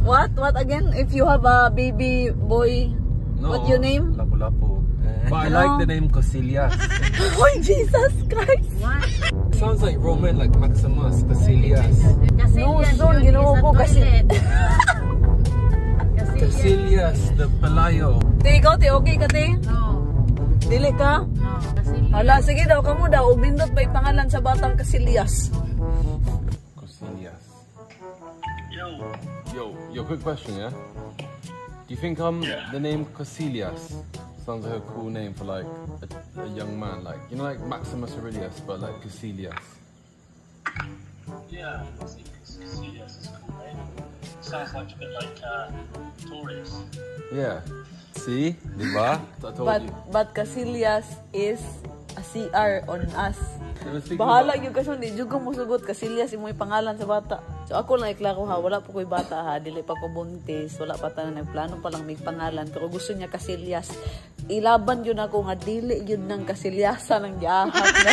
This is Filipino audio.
What? What again? If you have a baby boy, No, what your name? Lapu-Lapu. But I like the name Casillas. Oh, Jesus Christ! What? Sounds like Roman, like Maximus, Casillas. No, son, ginawa ko kasi... Casillas, the Palayo. Te, ikaw, te, okay ka, te? No. Dili ka? No. Casillas. Hala, sige daw, kamo daw. Umindot ba pangalan sa batang Casillas? Casillas. Yo, quick question, yeah? Do you think the name Casillas sounds like a cool name for like a young man, like you know, like Maximus Aurelius, but like Casillas? Yeah, I think Casillas is cool, right? Sounds like a bit like Taurus. Yeah. See, diba? I told you. But Casillas is a CR on us. Speaking Bahala about- yung kaso, hindi dyan ko musugot. Casillas yung may pangalan sa bata. So ako lang iklaro ha, wala po ko'y bata ha, dili pa ko buntis, wala pa tayo nagplano pa lang may pangalan, pero gusto niya Casillas. Ilaban yun ako nga, dili yun ng Casillas ng giahap na.